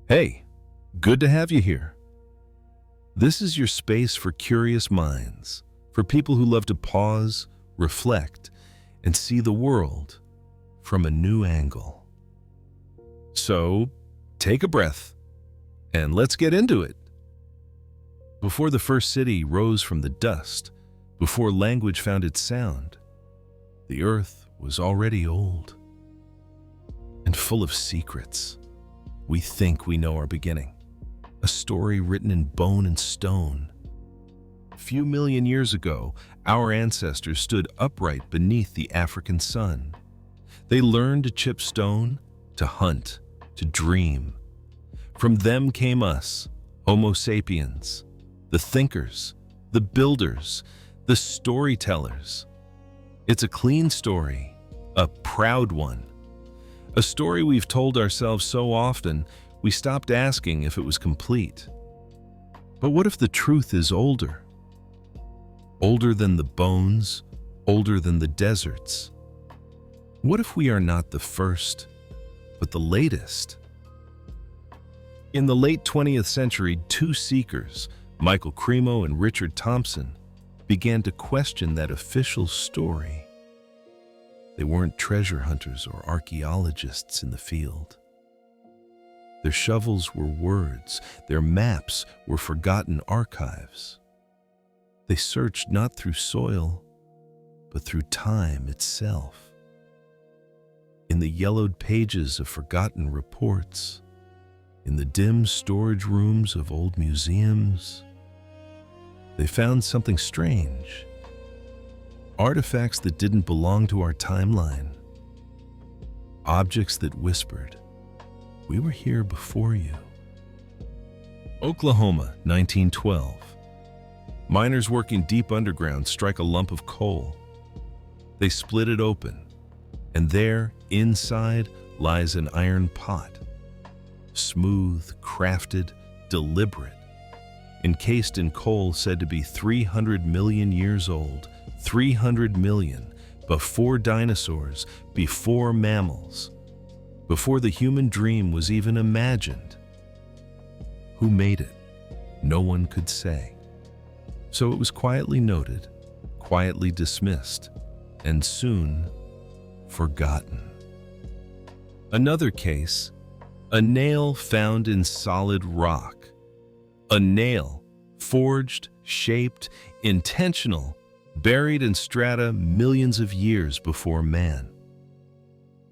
Hey, good to have you here. This is your space for curious minds, for people who love to pause, reflect, and see the world from a new angle. So, take a breath, and let's get into it. Before the first city rose from the dust, before language found its sound, the earth was already old and full of secrets. We think we know our beginning, a story written in bone and stone. A few million years ago, our ancestors stood upright beneath the African sun. They learned to chip stone, to hunt, to dream. From them came us, Homo sapiens, the thinkers, the builders, the storytellers. It's a clean story, a proud one. A story we've told ourselves so often, we stopped asking if it was complete. But what if the truth is older? Older than the bones, older than the deserts? What if we are not the first, but the latest? In the late 20th century, two seekers, Michael Cremo and Richard Thompson, began to question that official story. They weren't treasure hunters or archaeologists in the field. Their shovels were words, their maps were forgotten archives. They searched not through soil, but through time itself. In the yellowed pages of forgotten reports, in the dim storage rooms of old museums, they found something strange. Artifacts that didn't belong to our timeline. Objects that whispered, "We were here before you." Oklahoma, 1912. Miners working deep underground strike a lump of coal. They split it open, and there, inside, lies an iron pot. Smooth, crafted, deliberate. Encased in coal said to be 300 million years old, 300 million, before dinosaurs, before mammals, before the human dream was even imagined. Who made it? No one could say. So it was quietly noted, quietly dismissed, and soon forgotten. Another case, a nail found in solid rock. A nail, forged, shaped, intentional, buried in strata millions of years before man.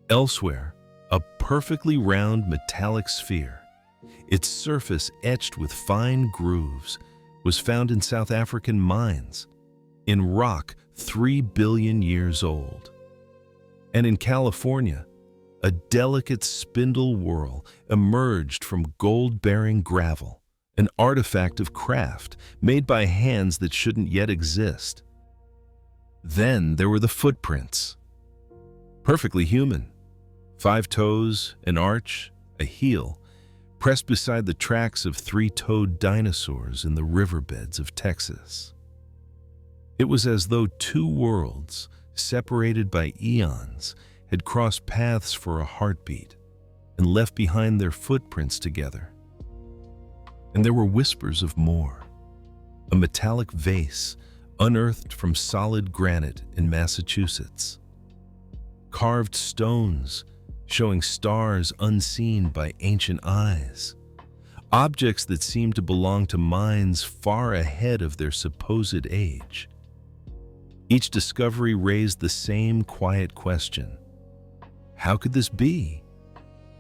Elsewhere, a perfectly round metallic sphere, its surface etched with fine grooves, was found in South African mines, in rock 3 billion years old. And in California, a delicate spindle whorl emerged from gold-bearing gravel, an artifact of craft made by hands that shouldn't yet exist. Then there were the footprints. Perfectly human. 5 toes, an arch, a heel, pressed beside the tracks of 3-toed dinosaurs in the riverbeds of Texas. It was as though two worlds, separated by eons, had crossed paths for a heartbeat and left behind their footprints together. And there were whispers of more. A metallic vase unearthed from solid granite in Massachusetts. Carved stones showing stars unseen by ancient eyes. Objects that seemed to belong to minds far ahead of their supposed age. Each discovery raised the same quiet question. How could this be?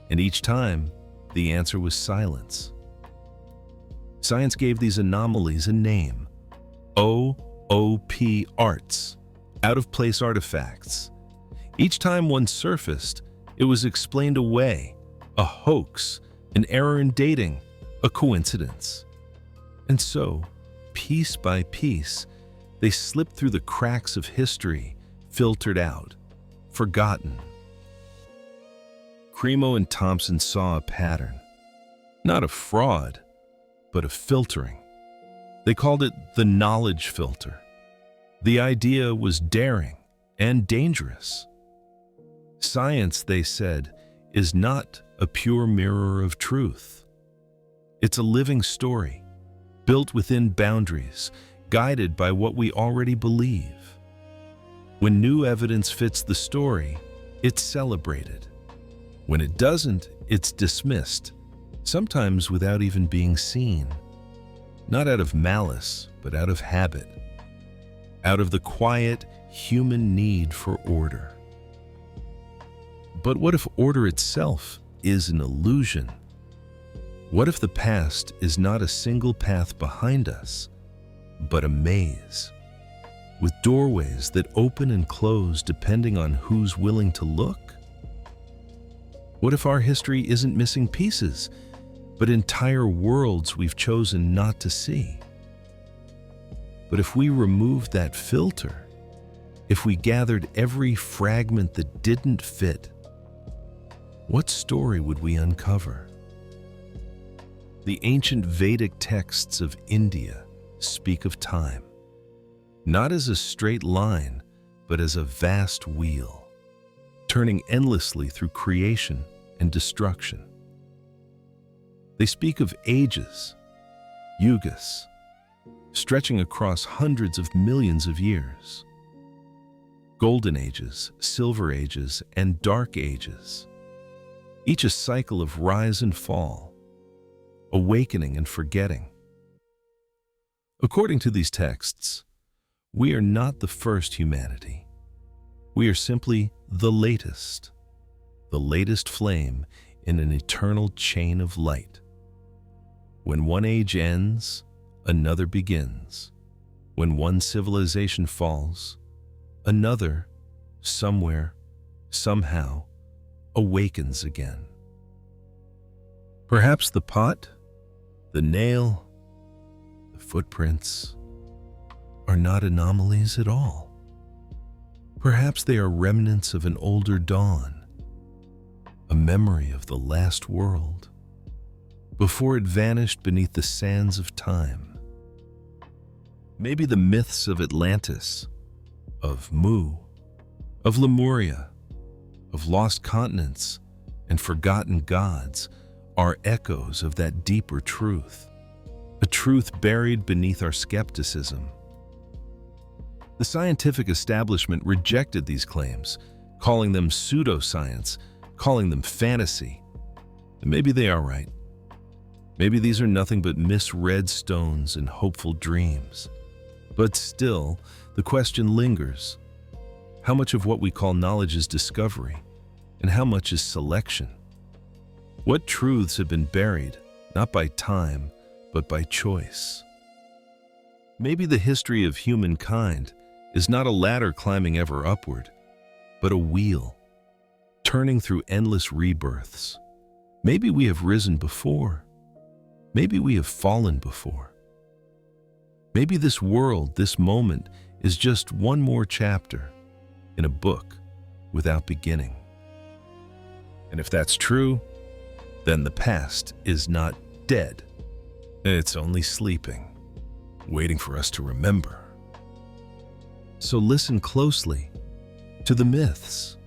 And each time, the answer was silence. Science gave these anomalies a name. OOP arts, out-of-place artifacts. Each time one surfaced, it was explained away, a hoax, an error in dating, a coincidence. And so, piece by piece, they slipped through the cracks of history, filtered out, forgotten. Cremo and Thompson saw a pattern, not a fraud, but a filtering. They called it the knowledge filter. The idea was daring and dangerous. Science, they said, is not a pure mirror of truth. It's a living story, built within boundaries, guided by what we already believe. When new evidence fits the story, it's celebrated. When it doesn't, it's dismissed, sometimes without even being seen. Not out of malice, but out of habit. Out of the quiet, human need for order. But what if order itself is an illusion? What if the past is not a single path behind us, but a maze, with doorways that open and close depending on who's willing to look? What if our history isn't missing pieces, but entire worlds we've chosen not to see? But if we removed that filter, if we gathered every fragment that didn't fit, what story would we uncover? The ancient Vedic texts of India speak of time, not as a straight line, but as a vast wheel, turning endlessly through creation and destruction. They speak of ages, yugas, stretching across hundreds of millions of years. Golden ages, silver ages, and dark ages, each a cycle of rise and fall, awakening and forgetting. According to these texts, we are not the first humanity. We are simply the latest flame in an eternal chain of light. When one age ends, another begins. When one civilization falls, another, somewhere, somehow, awakens again. Perhaps the pot, the nail, the footprints are not anomalies at all. Perhaps they are remnants of an older dawn, a memory of the last world, before it vanished beneath the sands of time. Maybe the myths of Atlantis, of Mu, of Lemuria, of lost continents and forgotten gods are echoes of that deeper truth, a truth buried beneath our skepticism. The scientific establishment rejected these claims, calling them pseudoscience, calling them fantasy. And maybe they are right. Maybe these are nothing but misread stones and hopeful dreams. But still, the question lingers. How much of what we call knowledge is discovery, and how much is selection? What truths have been buried, not by time, but by choice? Maybe the history of humankind is not a ladder climbing ever upward, but a wheel, turning through endless rebirths. Maybe we have risen before. Maybe we have fallen before. Maybe this world, this moment, is just one more chapter in a book without beginning. And if that's true, then the past is not dead. It's only sleeping, waiting for us to remember. So listen closely to the myths,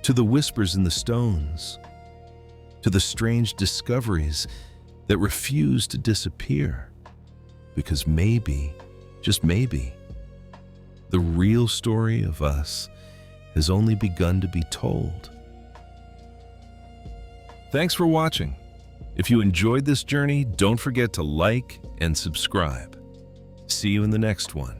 to the whispers in the stones, to the strange discoveries that refuse to disappear. Because maybe, just maybe, the real story of us has only begun to be told. Thanks for watching. If you enjoyed this journey, don't forget to like and subscribe. See you in the next one.